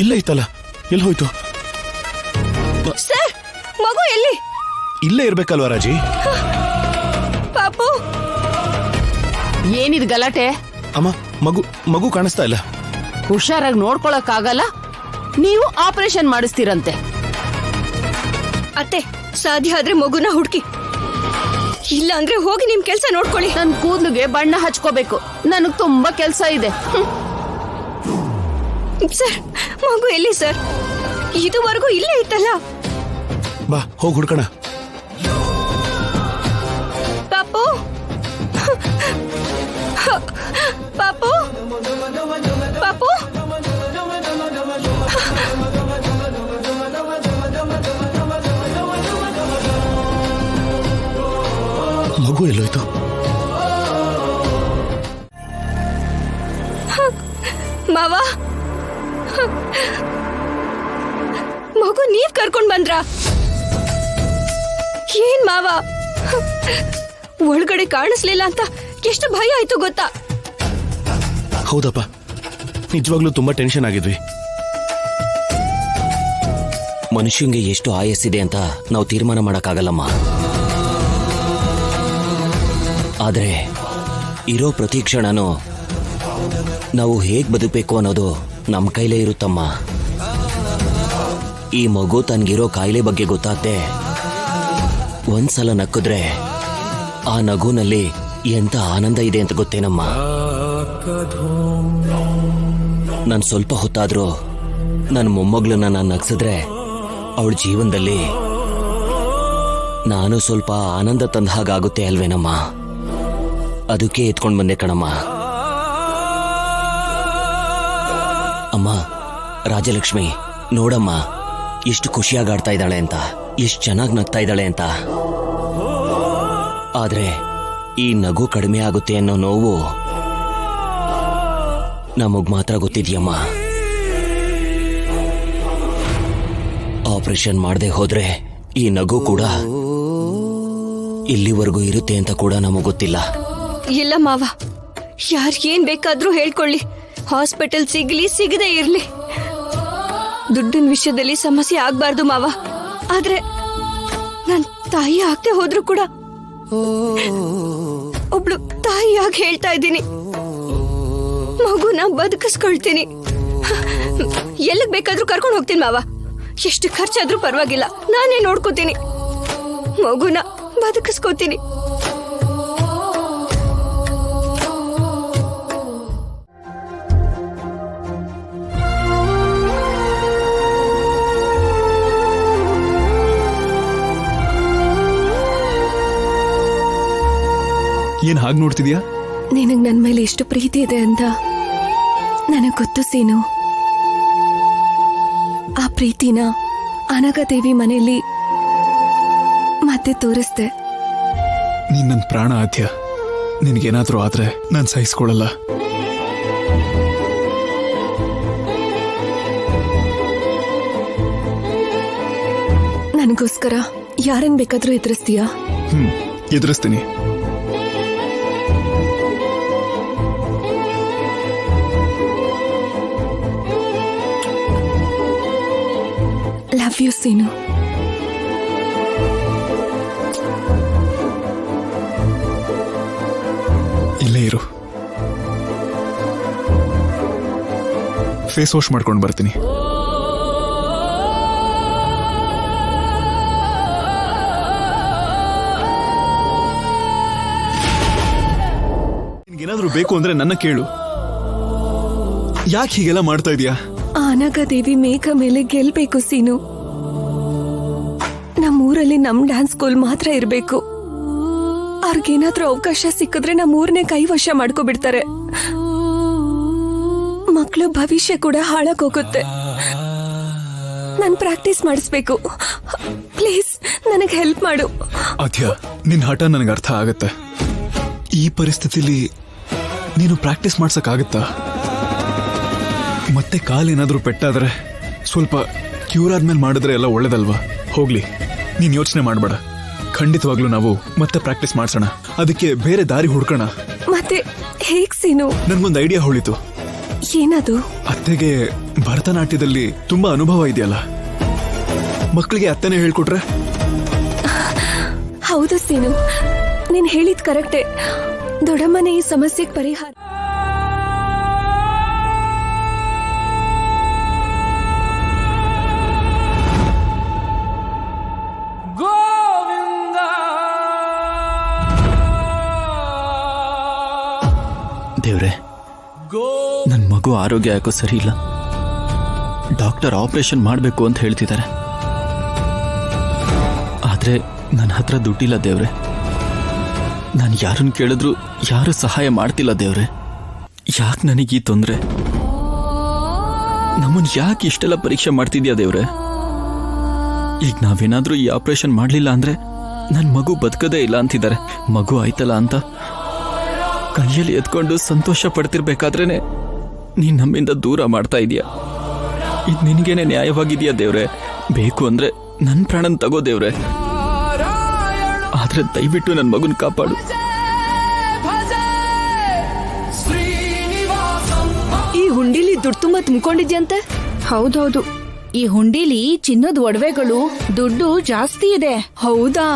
ಇಲ್ಲ ಇತ್ತಲ್ಲ, ಎಲ್ಲಿ ಹೋಯ್ತು? ಸರ್, ಮಗು ಎಲ್ಲಿ? ಇಲ್ಲೇ ಇರ್ಬೇಕಲ್ವಾ ರಾಜಿ? ಪಾಪು, ಏನಿದ್ ಗಲಾಟೆ? ಅಮ್ಮ, ಮಗು ಕಾಣಿಸ್ತಾ ಇಲ್ಲ. ಹುಷಾರಾಗಿ ನೋಡ್ಕೊಳಕ್ ಆಗಲ್ಲ, ನೀವು ಆಪರೇಷನ್ ಮಾಡಿಸ್ತೀರಂತೆ. ಅತ್ತೆ, ಸಾಧ್ಯ ಆದ್ರೆ ಮಗುನ ಹುಡುಕಿ, ಇಲ್ಲ ಅಂದ್ರೆ ಹೋಗಿ ನಿಮ್ ಕೆಲ್ಸ ನೋಡ್ಕೊಳ್ಳಿ. ನನ್ ಕೂದ್ಲಿಗೆ ಬಣ್ಣ ಹಚ್ಕೋಬೇಕು, ನನಗ್ ತುಂಬಾ ಕೆಲ್ಸ ಇದೆ. ಸರ್, ಮಗು ಎಲ್ಲಿ ಸರ್? ಇದುವರೆಗೂ ಇಲ್ಲೇ ಇತ್ತಲ್ಲ. ಬಾ, ಹೋಗಿ ಹುಡ್ಕೋಣ. ಪಾಪು, ಪಾಪು, ಪಾಪು, ಮಗು ಎಲ್ಲೋಯ್ತು? ಮಾವ, ಮಗು ನೀವ್ ಕರ್ಕೊಂಡ್ ಬಂದ್ರ? ಏನ್ ಮಾವ, ಒಳಗಡೆ ಕಾಣಿಸ್ಲಿಲ್ಲ ಅಂತ ಎಷ್ಟು ಭಯ ಆಯ್ತು ಗೊತ್ತಾ? ಹೌದಪ್ಪ, ನಿಜವಾಗ್ಲೂ ತುಂಬಾ ಟೆನ್ಷನ್ ಆಗಿದ್ವಿ. ಮನುಷ್ಯಂಗೆ ಎಷ್ಟು ಆಯಸ್ಸಿದೆ ಅಂತ ನಾವು ತೀರ್ಮಾನ ಮಾಡಕ್ಕಾಗಲ್ಲಮ್ಮ. ಆದ್ರೆ ಇರೋ ಪ್ರತಿ ಕ್ಷಣನೂ ನಾವು ಹೇಗ್ ಬದುಕಬೇಕು ಅನ್ನೋದು ನಮ್ಮ ಕೈಲೇ ಇರುತ್ತಮ್ಮ. ಈ ಮಗು ತನ್ಗಿರೋ ಕಾಯಿಲೆ ಬಗ್ಗೆ ಗೊತ್ತಾಗ್ದೆ ಒಂದ್ಸಲ ನಕ್ಕಿದ್ರೆ ಆ ನಗುನಲ್ಲಿ ಎಂತ ಆನಂದ ಇದೆ ಅಂತ ಗೊತ್ತೇನಮ್ಮ. ನಾನು ಸ್ವಲ್ಪ ಹೊತ್ತಾದ್ರೂ ನನ್ನ ಮೊಮ್ಮಗಳನ್ನ ನಾನು ನಗ್ಸಿದ್ರೆ ಅವಳ ಜೀವನದಲ್ಲಿ ನಾನು ಸ್ವಲ್ಪ ಆನಂದ ತಂದ ಹಾಗಾಗುತ್ತೆ ಅಲ್ವೇನಮ್ಮ. ಅದಕ್ಕೆ ಎತ್ಕೊಂಡು ಬಂದೆ ಕಣಮ್ಮ. ಅಮ್ಮ, ರಾಜಲಕ್ಷ್ಮಿ ನೋಡಮ್ಮ, ಎಷ್ಟು ಖುಷಿಯಾಗಿ ಆಡ್ತಾ ಇದ್ದಾಳೆ ಅಂತ, ಎಷ್ಟು ಚೆನ್ನಾಗಿ ನಗ್ತಾ ಇದ್ದಾಳೆ ಅಂತ. ಆದ್ರೆ ಈ ನಗು ಕಡಿಮೆ ಆಗುತ್ತೆ ಅನ್ನೋ ನೋವು ನಮಗ್ ಮಾತ್ರ ಗೊತ್ತಿದ್ಯಮ್ಮ. ಆಪರೇಷನ್ ಮಾಡದೆ ಹೋದ್ರೆ ಈ ನಗು ಕೂಡ ಇಲ್ಲಿವರೆಗೂ ಇರುತ್ತೆ ಅಂತ ಕೂಡ ನಮಗ್ ಗೊತ್ತಿಲ್ಲ. ಇಲ್ಲ ಮಾವ, ಯಾರ್ ಏನ್ ಬೇಕಾದ್ರೂ ಹೇಳ್ಕೊಳ್ಳಿ, ಹಾಸ್ಪಿಟಲ್ ಸಿಗ್ಲಿ ಸಿಗದೆ ಇರ್ಲಿ, ದುಡ್ಡಿನ ವಿಷಯದಲ್ಲಿ ಸಮಸ್ಯೆ ಆಗ್ಬಾರ್ದು ಮಾವ. ಆದ್ರೆ ನನ್ ತಾಯಿ ಆಗ್ದೆ ಹೋದ್ರು ಕೂಡ ಒಬ್ಳು ತಾಯಿಯಾಗಿ ಹೇಳ್ತಾ ಇದ್ದೀನಿ, ಮಗುನ ಬದುಕಿಸ್ಕೊಳ್ತೀನಿ. ಎಲ್ಲಿಗ್ ಬೇಕಾದ್ರೂ ಕರ್ಕೊಂಡು ಹೋಗ್ತೀನಿ ಮಾವ, ಎಷ್ಟು ಖರ್ಚಾದ್ರೂ ಪರವಾಗಿಲ್ಲ, ನಾನೇ ನೋಡ್ಕೋತೀನಿ, ಮಗುನ ಬದುಕಿಸ್ಕೋತೀನಿ. ಏನ್ ಹಾಗೆ ನೋಡ್ತಿದ್ಯಾ? ನಿನಗ್ ನನ್ ಮೇಲೆ ಎಷ್ಟು ಪ್ರೀತಿ ಇದೆ ಅಂತ ನನಗ್ ಗೊತ್ತು ಸೀನು. ಆ ಪ್ರೀತಿನ ಅನಘಾದೇವಿ ಮನೆಯಲ್ಲಿ ಮತ್ತೆ ತೋರಿಸ್ದೆ. ನೀನ್ ನನ್ ಪ್ರಾಣ ಆದ್ಯ, ನಿನ್ಗೇನಾದ್ರೂ ಆದ್ರೆ ನಾನ್ ಸಹಿಸ್ಕೊಳಲ್ಲ. ನನಗೋಸ್ಕರ ಯಾರನ್ ಬೇಕಾದ್ರೂ ಎದುರಿಸ್ತೀಯಾ? ಎದುರಿಸ್ತೀನಿ. ಲವ್ ಯು ಸೀನು. ಇಲ್ಲೇ ಇರು, ಫೇಸ್ ವಾಶ್ ಮಾಡ್ಕೊಂಡು ಬರ್ತೀನಿ. ನಿನ್ಗೇನಾದ್ರೂ ಬೇಕು ಅಂದ್ರೆ ನನ್ನ ಕೇಳು. ಯಾಕೆ ಹೀಗೆಲ್ಲ ಮಾಡ್ತಾ ಇದೀಯಾ? ಆ ಅನಘಾದೇವಿ ಮೇಘ ಮೇಲೆ ಗೆಲ್ಬೇಕು ಸೀನು. ನಮ್ಮೂರಲ್ಲಿ ನಮ್ ಡ್ಯಾನ್ಸ್ ಸ್ಕೂಲ್ ಮಾತ್ರ ಇರ್ಬೇಕು. ಅವ್ರಿಗೇನಾದ್ರೂ ಅವಕಾಶ ಸಿಕ್ಕಿದ್ರೆ ನಮ್ಮೂರನ್ನೇ ಕೈವಶ ಮಾಡ್ಕೊಬಿಡ್ತಾರೆ. ಮಕ್ಳ ಭವಿಷ್ಯ ಕೂಡ ಹಾಳಾಗೋಗುತ್ತೆ. ನಾನ್ ಪ್ರಾಕ್ಟೀಸ್ ಮಾಡಿಸ್ಬೇಕು. ಪ್ಲೀಸ್ ನನಗೆ ಹೆಲ್ಪ್ ಮಾಡು. ಅದ್ಯ, ನಿನ್ ಹಠ ನನಗೆ ಅರ್ಥ ಆಗತ್ತೆ. ಈ ಪರಿಸ್ಥಿತಿಲಿ ನೀನು ಪ್ರಾಕ್ಟೀಸ್ ಮಾಡ್ಸಕ್ಕಾಗತ್ತಾ? ಮತ್ತೆ ಕಾಲೇನಾದ್ರೂ ಪೆಟ್ಟಾದ್ರೆ ಸ್ವಲ್ಪ ಕ್ಯೂರ್ ಆದ್ಮೇಲೆ ಮಾಡಿದ್ರೆ ಎಲ್ಲ ಒಳ್ಳೇದಲ್ವಾ? ಹೋಗ್ಲಿ, ನೀನ್ ಯೋಚನೆ ಮಾಡಬೇಡ. ಖಂಡಿತವಾಗ್ಲೂ ನಾವು ಮತ್ತೆ ಪ್ರಾಕ್ಟೀಸ್ ಮಾಡ್ಸೋಣ. ಅದಕ್ಕೆ ಬೇರೆ ದಾರಿ ಹುಡ್ಕೋಣ. ಮತ್ತೆ ಹೇಗ್ ಸೀನು? ನನ್ಗೊಂದು ಐಡಿಯಾ ಹೊಳಿತು. ಏನದು? ಅತ್ತೆಗೆ ಭರತನಾಟ್ಯದಲ್ಲಿ ತುಂಬಾ ಅನುಭವ ಇದೆಯಲ್ಲ, ಮಕ್ಕಳಿಗೆ ಅತ್ತನೇ ಹೇಳ್ಕೊಟ್ರೆ? ಹೌದು ಸೀನು, ನೀನ್ ಹೇಳಿದ್ ಕರೆಕ್ಟೇ. ದೊಡ್ಡಮ್ಮನೇ ಈ ಸಮಸ್ಯೆಗೆ ಪರಿಹಾರ. ದೇವ್ರೆ, ನನ್ನ ಮಗು ಆರೋಗ್ಯ ಯಾಕೋ ಸರಿ ಇಲ್ಲ. ಡಾಕ್ಟರ್ ಆಪರೇಷನ್ ಮಾಡಬೇಕು ಅಂತ ಹೇಳ್ತಿದ್ದಾರೆ. ಆದ್ರೆ ನನ್ನ ಹತ್ರ ದುಡ್ಡಿಲ್ಲ ದೇವ್ರೆ. ನಾನು ಯಾರನ್ನು ಕೇಳಿದ್ರು ಯಾರು ಸಹಾಯ ಮಾಡ್ತಿಲ್ಲ ದೇವ್ರೆ. ಯಾಕೆ ನನಗೆ ಈ ತೊಂದರೆ? ನಮ್ಮನ್ನು ಯಾಕೆ ಇಷ್ಟೆಲ್ಲ ಪರೀಕ್ಷೆ ಮಾಡ್ತಿದ್ಯಾ ದೇವ್ರೆ? ಈಗ ನಾವೇನಾದ್ರೂ ಈ ಆಪರೇಷನ್ ಮಾಡಲಿಲ್ಲ ಅಂದ್ರೆ ನನ್ನ ಮಗು ಬದುಕದೇ ಇಲ್ಲ ಅಂತಿದ್ದಾರೆ. ಮಗು ಆಯ್ತಲ್ಲ ಅಂತ ಕೈಯಲ್ಲಿ ಎತ್ಕೊಂಡು ಸಂತೋಷ ಪಡ್ತಿರ್ಬೇಕಾದ್ರೇನೆ ನೀನ್ ನಮ್ಮಿಂದ ದೂರ ಮಾಡ್ತಾ ಇದೀಯ. ಇದು ನಿನ್ಗೇನೆ ನ್ಯಾಯವಾಗಿದೆಯಾ ದೇವ್ರೆ? ಬೇಕು ಅಂದ್ರೆ ನನ್ನ ಪ್ರಾಣನ್ ತಗೋ ದೇವ್ರೆ, ಆದ್ರೆ ದಯವಿಟ್ಟು ನನ್ನ ಮಗುನ್ ಕಾಪಾಡು. ಈ ಹುಂಡಿಲಿ ದುಡ್ಡು ತುಂಬಾ ತುಂಬಿಕೊಂಡಿದ್ಯಂತೆ. ಹೌದೌದು, ಈ ಹುಂಡಿಲಿ ಚಿನ್ನದ ಒಡವೆಗಳು, ದುಡ್ಡು ಜಾಸ್ತಿ ಇದೆ. ಹೌದಾ?